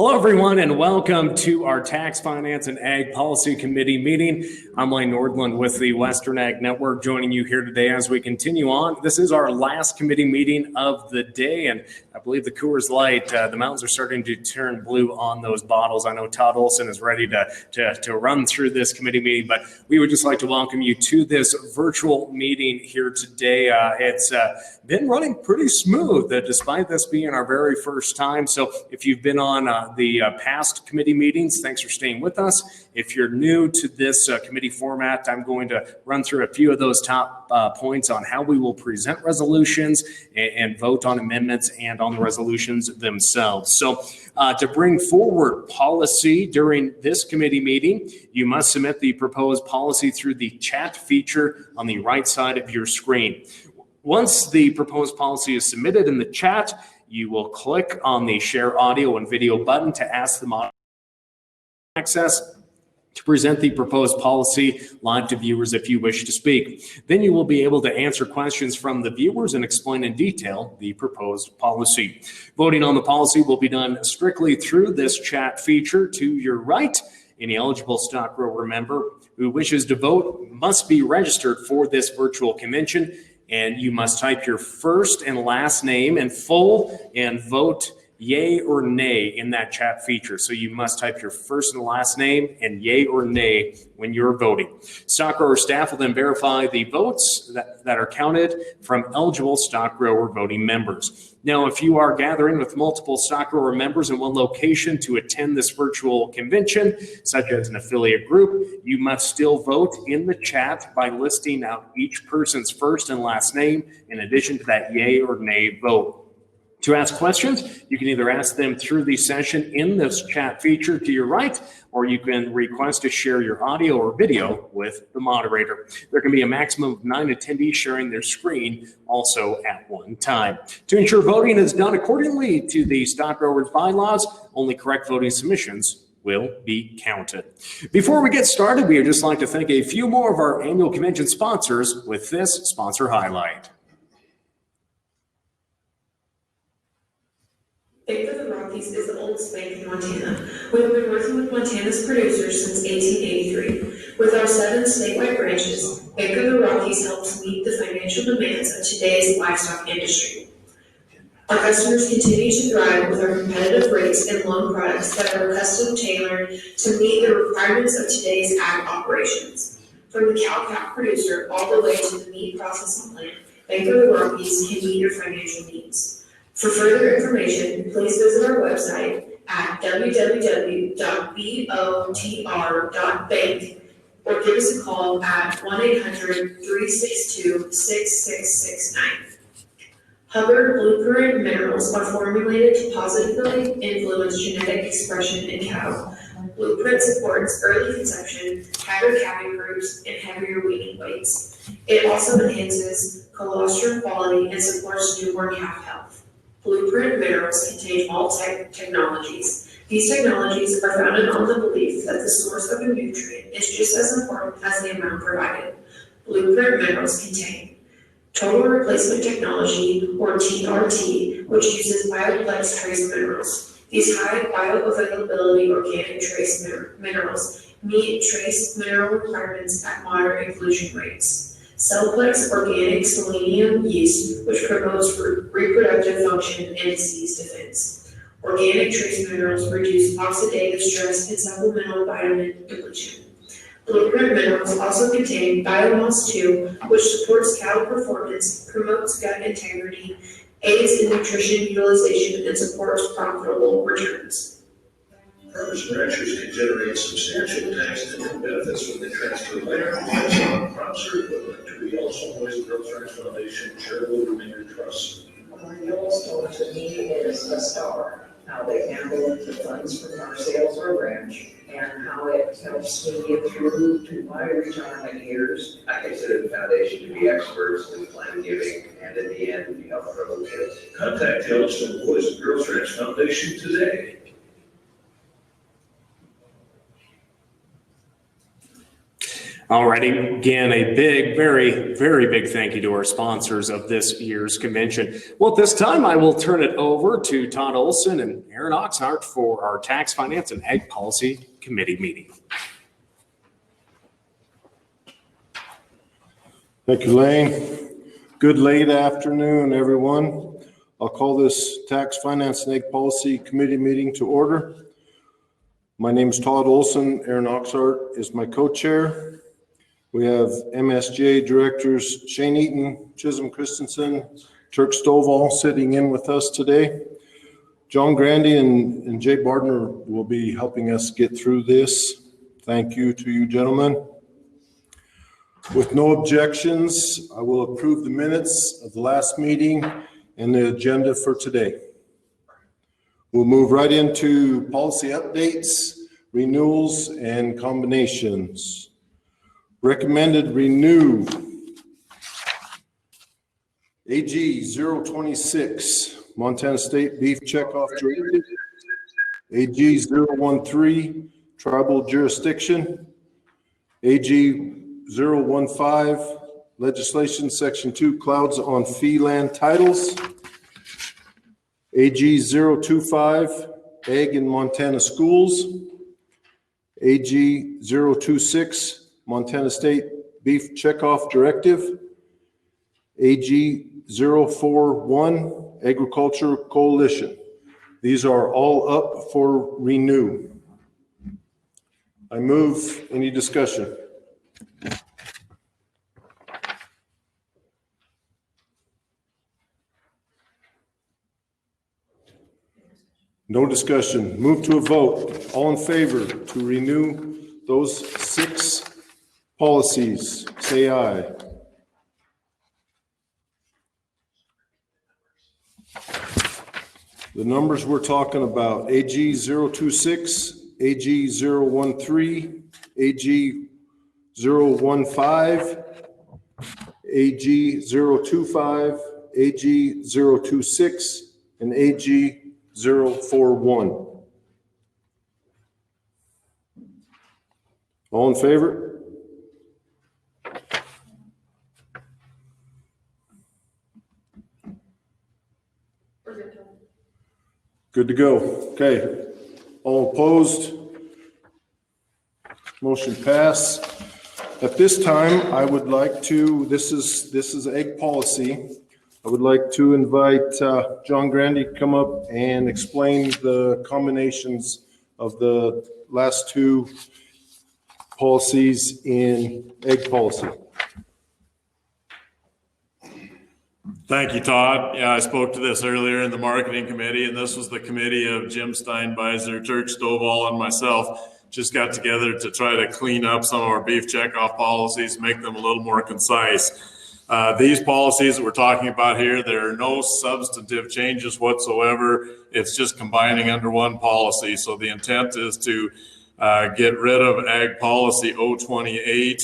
Hello, everyone, and welcome to our Tax, Finance, and Ag Policy Committee meeting. I'm Lane Nordland with the Western Ag Network, joining you here today as we continue on. This is our last committee meeting of the day, and I believe the Coors Light, the mountains are starting to turn blue on those bottles. I know Todd Olson is ready to run through this committee meeting, but we would just like to welcome you to this virtual meeting here today. It's been running pretty smooth, despite this being our very first time. So if you've been on the past committee meetings, thanks for staying with us. If you're new to this committee format, I'm going to run through a few of those top points on how we will present resolutions and vote on amendments and on the resolutions themselves. So to bring forward policy during this committee meeting, you must submit the proposed policy through the chat feature on the right side of your screen. Once the proposed policy is submitted in the chat, you will click on the share audio and video button to ask the moderator access to present the proposed policy live to viewers if you wish to speak. Then you will be able to answer questions from the viewers and explain in detail the proposed policy. Voting on the policy will be done strictly through this chat feature to your right. Any eligible stock grower member who wishes to vote must be registered for this virtual convention, and you must type your first and last name in full and vote yay or nay in that chat feature. So you must type your first and last name and yay or nay when you're voting. Stock grower staff will then verify the votes that are counted from eligible stock grower voting members. Now, if you are gathering with multiple stock grower members in one location to attend this virtual convention, such as an affiliate group, you must still vote in the chat by listing out each person's first and last name in addition to that yay or nay vote. To ask questions, you can either ask them through the session in this chat feature to your right, or you can request to share your audio or video with the moderator. There can be a maximum of 9 attendees sharing their screen also at one time. To ensure voting is done accordingly to the stock growers bylaws, only correct voting submissions will be counted. Before we get started, we would just like to thank a few more of our annual convention sponsors with this sponsor highlight. Bank of the Rockies is the oldest bank in Montana. We have been working with Montana's producers since 1883. With our 7 statewide branches, Bank of the Rockies helps meet the financial demands of today's livestock industry. Our customers continue to thrive with our competitive rates and loan products that are custom tailored to meet the requirements of today's ag operations. From the cow-calf producer all the way to the meat processing plant, Bank of the Rockies can meet your financial needs. For further information, please visit our website at www.botr.bank or give us a call at 1-800-362-6669. Hubbard Blueprint minerals are formulated to positively influence genetic expression in cattle. Blueprint supports early conception, higher calving groups, and heavier weaning weights. It also enhances colostrum quality and supports newborn calf health. Blueprint minerals contain all technologies. These technologies are founded on the belief that the source of a nutrient is just as important as the amount provided. Blueprint minerals contain total replacement technology, or TRT, which uses bioplex trace minerals. These high bioavailability organic trace minerals meet trace mineral requirements at moderate inclusion rates. Cellplex organic selenium yeast, which promotes reproductive function and disease defense. Organic trace minerals reduce oxidative stress and supplemental vitamin depletion. Blueprint minerals also contain biomass 2, which supports cattle performance, promotes gut integrity, aids in nutrition utilization, and supports profitable returns. Farmers and ranchers can generate substantial tax income benefits when they transfer land, livestock, crops, or equipment to the Yellowstone Growth Tracts Foundation Charitable Remainder Trust. Yellowstone to me is a star. How they handle the funds from our sales or ranch, and how it helps me get through to my retirement years. I consider the foundation to be experts in plan giving, and in the end, we help grow kids. Contact Yellowstone Boys and Girls Tracts Foundation today. Alrighty, again, a big, very, very big thank you to our sponsors of this year's convention. Well, at this time, I will turn it over to Todd Olson and Aaron Oxnard for our Tax, Finance, and Ag Policy Committee meeting. Thank you, Lane. Good late afternoon, everyone. I'll call this Tax, Finance, and Ag Policy Committee meeting to order. My name is Todd Olson. Aaron Oxnard is my co-chair. We have MSGA directors Shane Eaton, Chisholm Christensen, Turk Stovall sitting in with us today. John Grandy and Jay Bardner will be helping us get through this. Thank you to you, gentlemen. With no objections, I will approve the minutes of the last meeting and the agenda for today. We'll move right into policy updates, renewals, and combinations. Recommended renew AG 026, Montana State Beef Checkoff Directive, AG 013, Tribal Jurisdiction, AG 015, Legislation Section 2, Clouds on Fee Land Titles, AG 025, Ag in Montana Schools, AG 026, Montana State Beef Checkoff Directive, AG 041, Agriculture Coalition. These are all up for renew. I move. Any discussion? No discussion. Move to a vote. All in favor to renew those 6 policies, say aye. The numbers we're talking about, AG 026, AG 013, AG 015, AG 025, AG 026, and AG 041. All in favor? Good to go. Okay. All opposed? Motion pass. At this time, I would like to, this is ag policy. I would like to invite John Grandy to come up and explain the combinations of the last 2 policies in ag policy. Thank you, Todd. Yeah, I spoke to this earlier in the marketing committee, and this was the committee of Jim Steinbeiser, Turk Stovall, and myself. Just got together to try to clean up some of our beef checkoff policies, make them a little more concise. These policies that we're talking about here, there are no substantive changes whatsoever. It's just combining under one policy. So the intent is to get rid of Ag Policy 028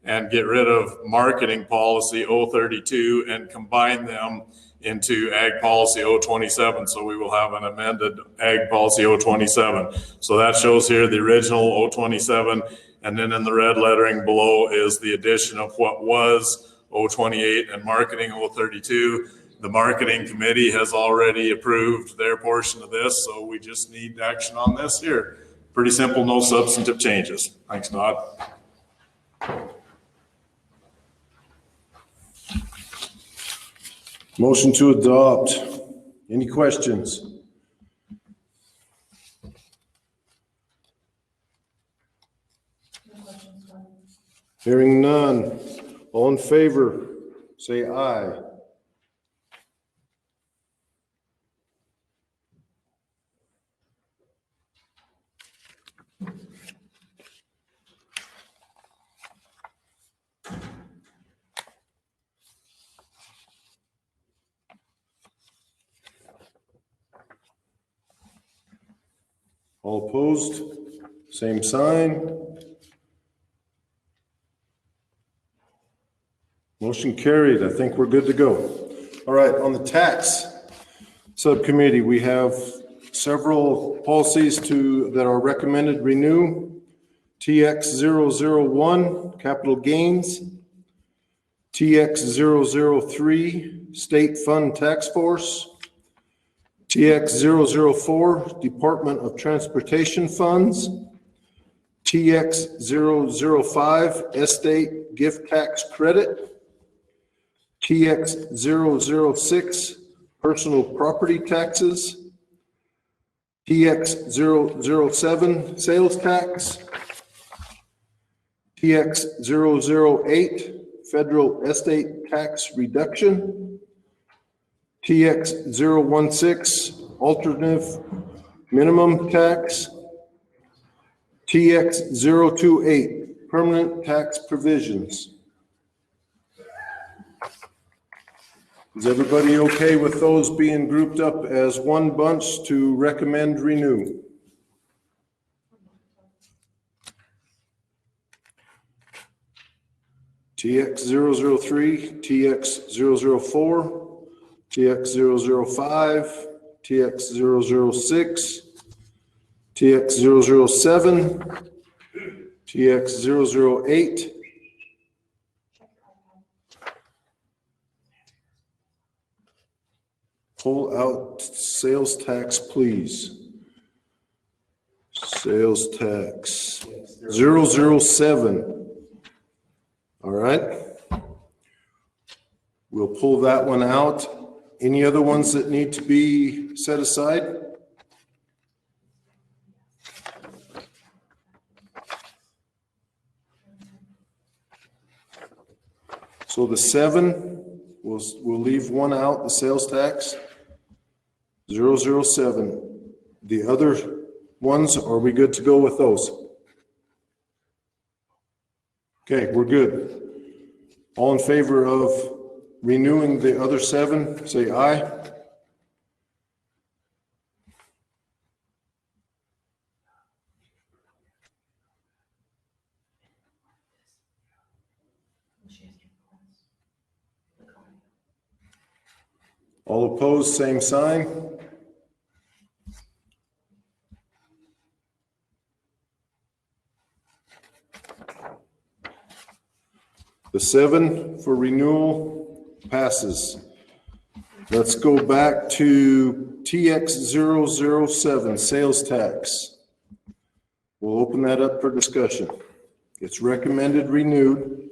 and get rid of Marketing Policy 032 and combine them into Ag Policy 027. So we will have an amended Ag Policy 027. So that shows here the original 027, and then in the red lettering below is the addition of what was 028 and Marketing 032. The Marketing Committee has already approved their portion of this, so we just need action on this here. Pretty simple, no substantive changes. Thanks, Todd. Motion to adopt. Any questions? Hearing none. All in favor, say aye. All opposed, same sign. Motion carried. I think we're good to go. All right, on the tax subcommittee, we have several policies that are recommended renew. TX001, capital gains. TX003, state fund tax force. TX004, Department of Transportation funds. TX005, estate gift tax credit. TX006, personal property taxes. TX007, sales tax. TX008, federal estate tax reduction. TX016, alternative minimum tax. TX028, permanent tax provisions. Is everybody okay with those being grouped up as one bunch to recommend renew? TX003, TX004, TX005, TX006, TX007, TX008, pull out sales tax, please. Sales tax 007. All right. We'll pull that one out. Any other ones that need to be set aside? So the 7, we'll leave one out, the sales tax, 007. The other ones, are we good to go with those? Okay, we're good. All in favor of renewing the other 7, say aye. All opposed, same sign. The 7 for renewal passes. Let's go back to TX007, sales tax. We'll open that up for discussion. It's recommended renewed.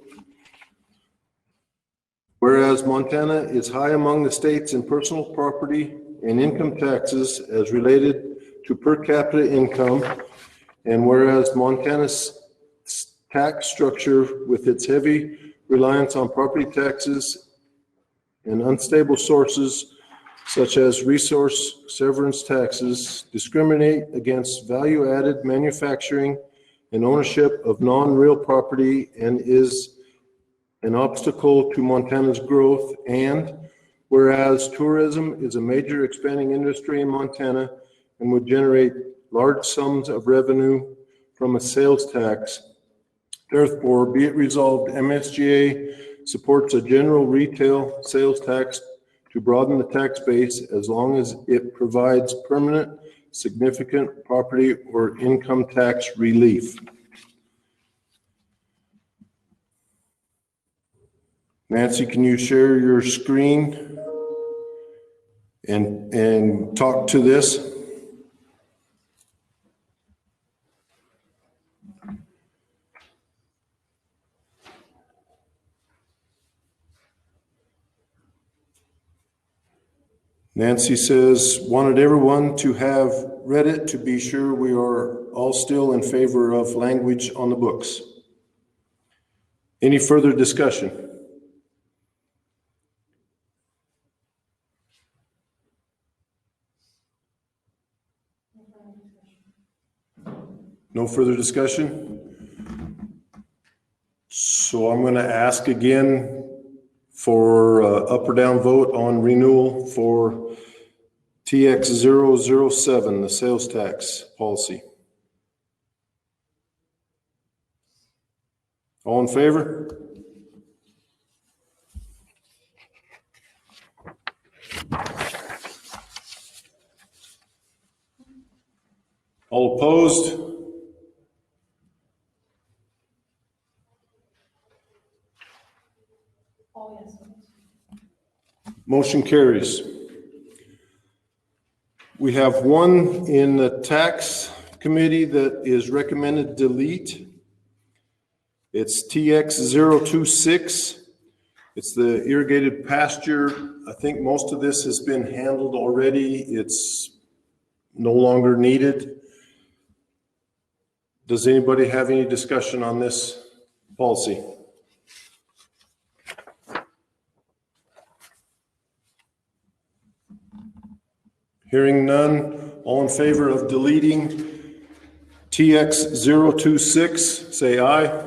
Whereas Montana is high among the states in personal property and income taxes as related to per capita income, and whereas Montana's tax structure with its heavy reliance on property taxes and unstable sources such as resource severance taxes discriminate against value-added manufacturing and ownership of non-real property and is an obstacle to Montana's growth, and whereas tourism is a major expanding industry in Montana and would generate large sums of revenue from a sales tax, therefore be it resolved, MSGA supports a general retail sales tax to broaden the tax base as long as it provides permanent, significant property or income tax relief. Nancy, can you share your screen and talk to this? Nancy says, wanted everyone to have read it to be sure we are all still in favor of language on the books. Any further discussion? No further discussion? So I'm going to ask again for up or down vote on renewal for TX007, the sales tax policy. All in favor? All opposed? Motion carries. We have one in the tax committee that is recommended delete. It's TX026. It's the irrigated pasture. I think most of this has been handled already. It's no longer needed. Does anybody have any discussion on this policy? Hearing none, all in favor of deleting TX026, say aye.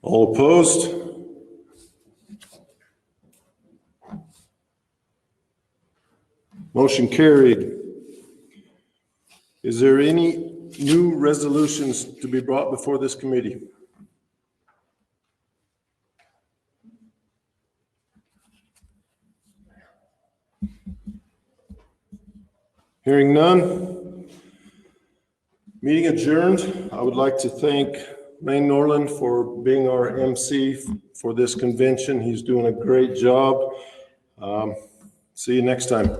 All opposed? Motion carried. Is there any new resolutions to be brought before this committee? Hearing none. Meeting adjourned. I would like to thank Lane Norland for being our MC for this convention. He's doing a great job. See you next time.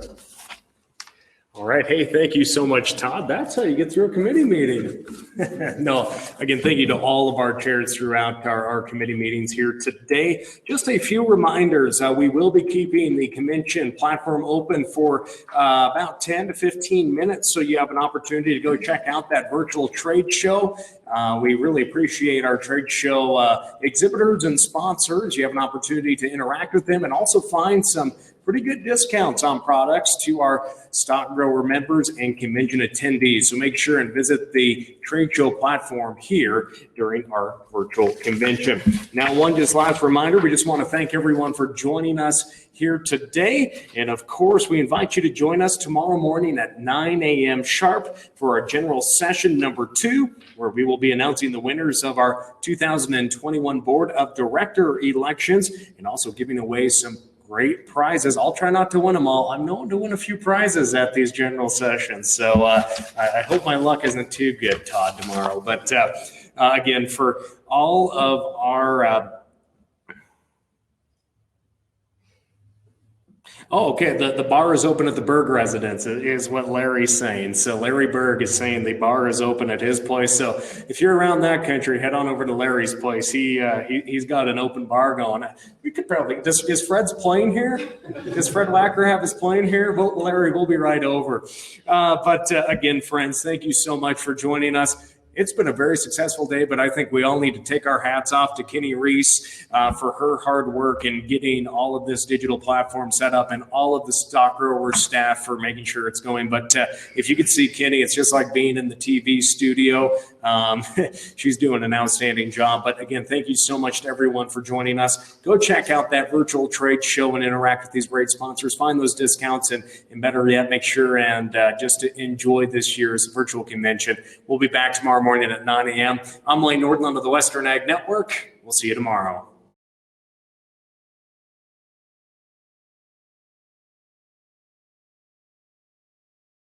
All right. Hey, thank you so much, Todd. That's how you get through a committee meeting. No, again, thank you to all of our chairs throughout our committee meetings here today. Just a few reminders. We will be keeping the convention platform open for about 10 to 15 minutes. So you have an opportunity to go check out that virtual trade show. We really appreciate our trade show exhibitors and sponsors. You have an opportunity to interact with them and also find some pretty good discounts on products to our stock grower members and convention attendees. So make sure and visit the trade show platform here during our virtual convention. Now, one just last reminder, we just want to thank everyone for joining us here today. And of course, we invite you to join us tomorrow morning at 9 a.m. sharp for our general session number 2, where we will be announcing the winners of our 2021 Board of Director elections and also giving away some great prizes. I'll try not to win them all. I'm known to win a few prizes at these general sessions. So I hope my luck isn't too good, Todd, tomorrow. But again, for all of our oh, okay. The bar is open at the Berg residence is what Larry's saying. So Larry Berg is saying the bar is open at his place. So if you're around that country, head on over to Larry's place. He's got an open bar going. We could probably, is Fred's plane here? Does Fred Wacker have his plane here? Well, Larry, we'll be right over. But again, friends, thank you so much for joining us. It's been a very successful day, but I think we all need to take our hats off to Kenny Reese for her hard work in getting all of this digital platform set up and all of the stock grower staff for making sure it's going. But if you could see Kenny, it's just like being in the TV studio. She's doing an outstanding job. But again, thank you so much to everyone for joining us. Go check out that virtual trade show and interact with these great sponsors. Find those discounts and better yet, make sure and just to enjoy this year's virtual convention. We'll be back tomorrow morning at 9 a.m. I'm Lane Nordland of the Western Ag Network. We'll see you tomorrow.